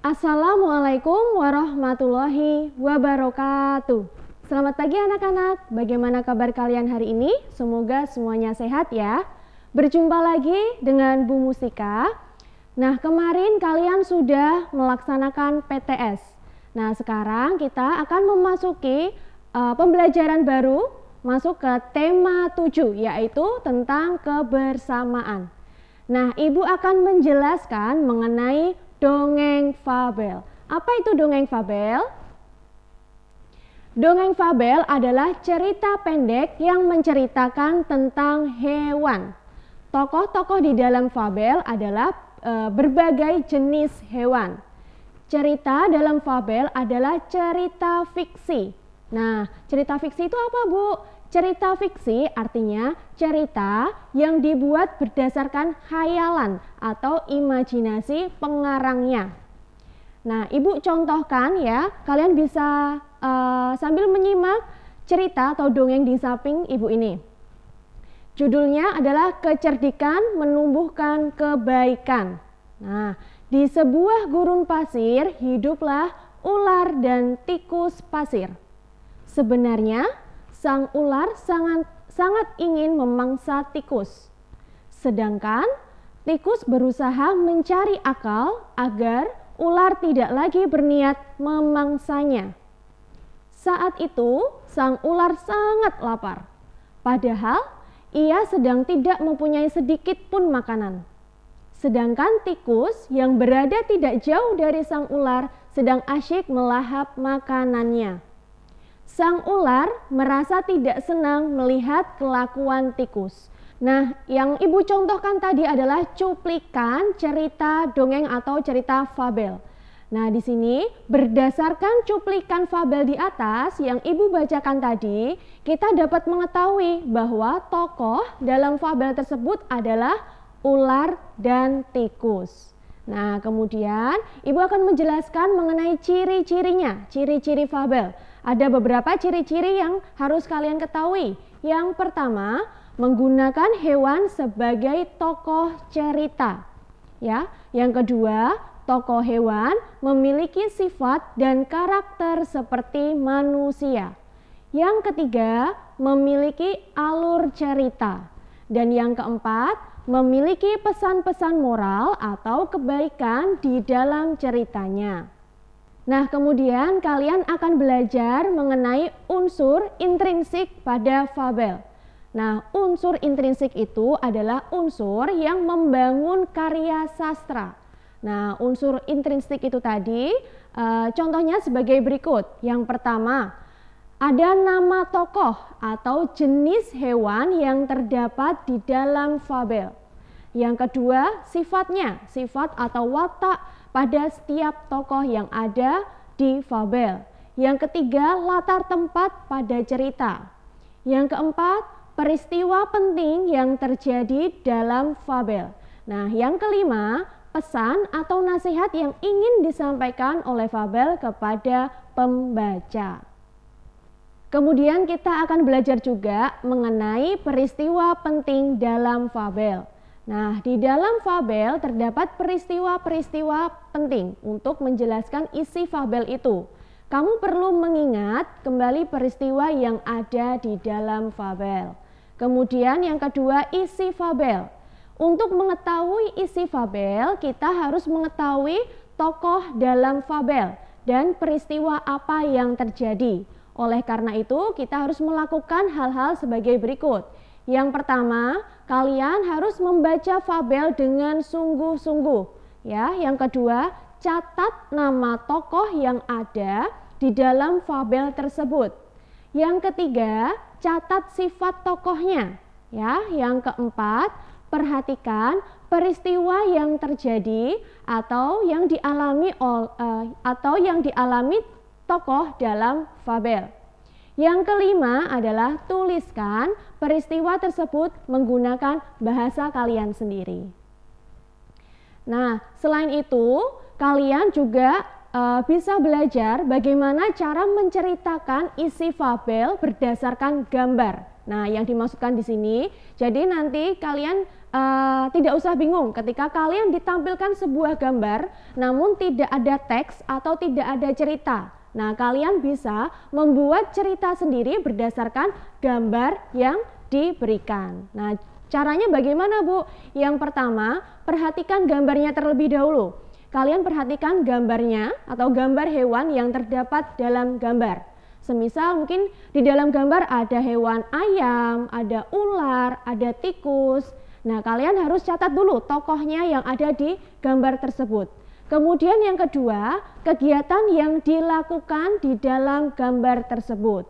Assalamualaikum warahmatullahi wabarakatuh. Selamat pagi anak-anak, bagaimana kabar kalian hari ini? Semoga semuanya sehat ya. Berjumpa lagi dengan Bu Mustika. Nah, kemarin kalian sudah melaksanakan PTS. Nah, sekarang kita akan memasuki pembelajaran baru, masuk ke tema 7, yaitu tentang kebersamaan. Nah, Ibu akan menjelaskan mengenai dongeng fabel. Apa itu dongeng fabel? Dongeng fabel adalah cerita pendek yang menceritakan tentang hewan. Tokoh-tokoh di dalam fabel adalah berbagai jenis hewan. Cerita dalam fabel adalah cerita fiksi. Nah, cerita fiksi itu apa, Bu? Cerita fiksi artinya cerita yang dibuat berdasarkan khayalan atau imajinasi pengarangnya. Nah, Ibu contohkan ya, kalian bisa sambil menyimak cerita atau dongeng di samping Ibu ini. Judulnya adalah Kecerdikan Menumbuhkan Kebaikan. Nah, di sebuah gurun pasir hiduplah ular dan tikus pasir. Sebenarnya sang ular sangat ingin memangsa tikus. Sedangkan tikus berusaha mencari akal agar ular tidak lagi berniat memangsanya. Saat itu sang ular sangat lapar. Padahal ia sedang tidak mempunyai sedikit pun makanan. Sedangkan tikus yang berada tidak jauh dari sang ular sedang asyik melahap makanannya. Sang ular merasa tidak senang melihat kelakuan tikus. Nah, yang Ibu contohkan tadi adalah cuplikan cerita dongeng atau cerita fabel. Nah, di sini berdasarkan cuplikan fabel di atas yang Ibu bacakan tadi, kita dapat mengetahui bahwa tokoh dalam fabel tersebut adalah ular dan tikus. Nah, kemudian Ibu akan menjelaskan mengenai ciri-cirinya, ciri-ciri fabel. Ada beberapa ciri-ciri yang harus kalian ketahui. Yang pertama, menggunakan hewan sebagai tokoh cerita. Ya, yang kedua, tokoh hewan memiliki sifat dan karakter seperti manusia. Yang ketiga, memiliki alur cerita. Dan yang keempat, memiliki pesan-pesan moral atau kebaikan di dalam ceritanya. Nah, kemudian kalian akan belajar mengenai unsur intrinsik pada fabel. Nah, unsur intrinsik itu adalah unsur yang membangun karya sastra. Nah, unsur intrinsik itu tadi contohnya sebagai berikut. Yang pertama, ada nama tokoh atau jenis hewan yang terdapat di dalam fabel. Yang kedua, sifatnya, sifat atau watak pada setiap tokoh yang ada di fabel. Yang ketiga, latar tempat pada cerita. Yang keempat, peristiwa penting yang terjadi dalam fabel. Nah, yang kelima, pesan atau nasihat yang ingin disampaikan oleh fabel kepada pembaca. Kemudian kita akan belajar juga mengenai peristiwa penting dalam fabel. Nah, di dalam fabel terdapat peristiwa-peristiwa penting untuk menjelaskan isi fabel itu. Kamu perlu mengingat kembali peristiwa yang ada di dalam fabel. Kemudian yang kedua, isi fabel. Untuk mengetahui isi fabel, kita harus mengetahui tokoh dalam fabel dan peristiwa apa yang terjadi. Oleh karena itu, kita harus melakukan hal-hal sebagai berikut. Yang pertama, kalian harus membaca fabel dengan sungguh-sungguh. Ya, yang kedua, catat nama tokoh yang ada di dalam fabel tersebut. Yang ketiga, catat sifat tokohnya. Ya, yang keempat, perhatikan peristiwa yang terjadi atau yang dialami tokoh dalam fabel. Yang kelima adalah tuliskan peristiwa tersebut menggunakan bahasa kalian sendiri. Nah, selain itu, kalian juga bisa belajar bagaimana cara menceritakan isi fabel berdasarkan gambar. Nah, yang dimaksudkan di sini, jadi nanti kalian tidak usah bingung ketika kalian ditampilkan sebuah gambar namun tidak ada teks atau tidak ada cerita. Nah, kalian bisa membuat cerita sendiri berdasarkan gambar yang diberikan. Nah, caranya bagaimana, Bu? Yang pertama, perhatikan gambarnya terlebih dahulu. Kalian perhatikan gambarnya atau gambar hewan yang terdapat dalam gambar. Semisal mungkin di dalam gambar ada hewan ayam, ada ular, ada tikus. Nah, kalian harus catat dulu tokohnya yang ada di gambar tersebut. Kemudian yang kedua, kegiatan yang dilakukan di dalam gambar tersebut.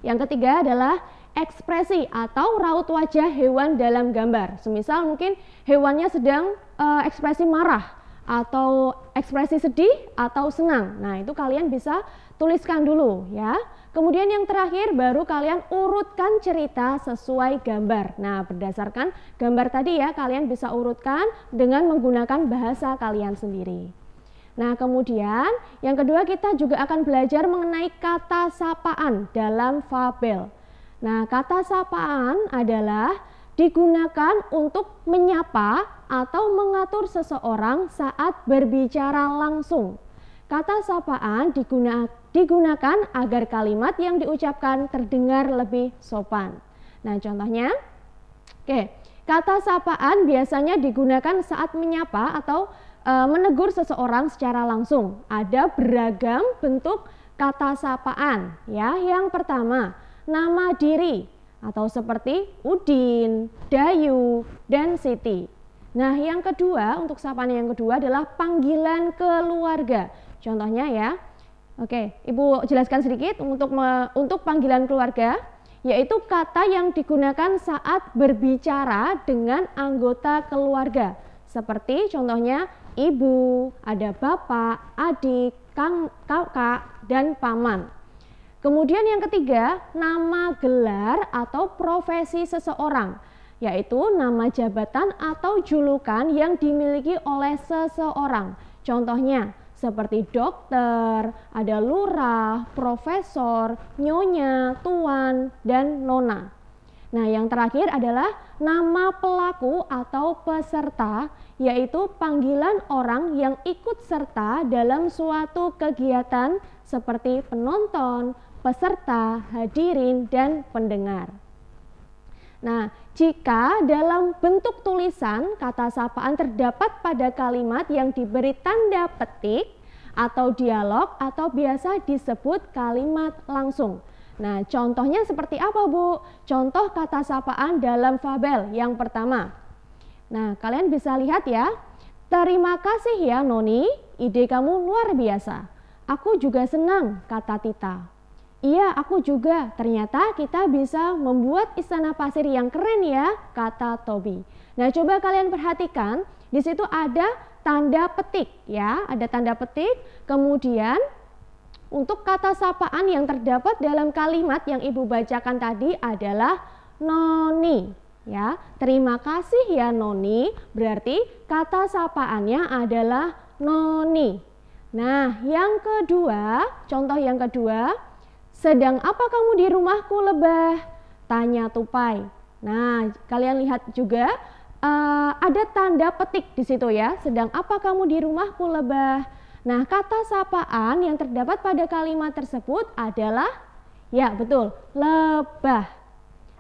Yang ketiga adalah ekspresi atau raut wajah hewan dalam gambar. Semisal mungkin hewannya sedang ekspresi marah atau ekspresi sedih atau senang. Nah, itu kalian bisa tuliskan dulu ya. Kemudian yang terakhir baru kalian urutkan cerita sesuai gambar. Nah, berdasarkan gambar tadi ya, kalian bisa urutkan dengan menggunakan bahasa kalian sendiri. Nah, kemudian yang kedua kita juga akan belajar mengenai kata sapaan dalam fabel. Nah, kata sapaan adalah digunakan untuk menyapa atau mengatur seseorang saat berbicara langsung. Kata sapaan digunakan agar kalimat yang diucapkan terdengar lebih sopan. Nah, contohnya, kata sapaan biasanya digunakan saat menyapa atau menegur seseorang secara langsung. Ada beragam bentuk kata sapaan ya. Yang pertama, nama diri atau seperti Udin, Dayu, dan Siti. Nah, yang kedua, untuk sapaan yang kedua adalah panggilan keluarga. Contohnya ya. Oke, Ibu jelaskan sedikit untuk panggilan keluarga, yaitu kata yang digunakan saat berbicara dengan anggota keluarga. Seperti contohnya ibu, ada bapak, adik, kakak, dan paman. Kemudian yang ketiga, nama gelar atau profesi seseorang, yaitu nama jabatan atau julukan yang dimiliki oleh seseorang. Contohnya seperti dokter, ada lurah, profesor, nyonya, tuan, dan nona. Nah, yang terakhir adalah nama pelaku atau peserta, yaitu panggilan orang yang ikut serta dalam suatu kegiatan seperti penonton, peserta, hadirin, dan pendengar. Nah, jika dalam bentuk tulisan kata sapaan terdapat pada kalimat yang diberi tanda petik atau dialog atau biasa disebut kalimat langsung. Nah, contohnya seperti apa, Bu? Contoh kata sapaan dalam fabel yang pertama. Nah, kalian bisa lihat ya. Terima kasih ya Noni, ide kamu luar biasa. Aku juga senang, kata Tita. Iya, aku juga. Ternyata kita bisa membuat istana pasir yang keren ya, kata Tobi. Nah, coba kalian perhatikan, di situ ada tanda petik ya, ada tanda petik. Kemudian untuk kata sapaan yang terdapat dalam kalimat yang Ibu bacakan tadi adalah Noni ya. Terima kasih ya Noni, berarti kata sapaannya adalah Noni. Nah, yang kedua, contoh yang kedua, sedang apa kamu di rumahku Lebah? Tanya Tupai. Nah, kalian lihat juga ada tanda petik di situ ya. Sedang apa kamu di rumahku Lebah? Nah, kata sapaan yang terdapat pada kalimat tersebut adalah, ya betul, lebah.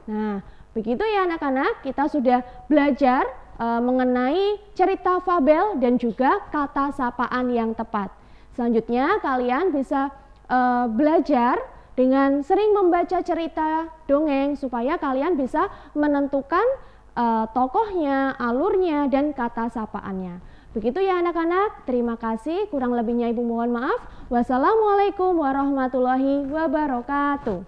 Nah, begitu ya anak-anak, kita sudah belajar mengenai cerita fabel dan juga kata sapaan yang tepat. Selanjutnya kalian bisa belajar dengan sering membaca cerita dongeng supaya kalian bisa menentukan tokohnya, alurnya, dan kata sapaannya. Begitu ya anak-anak, terima kasih. Kurang lebihnya Ibu mohon maaf. Wassalamualaikum warahmatullahi wabarakatuh.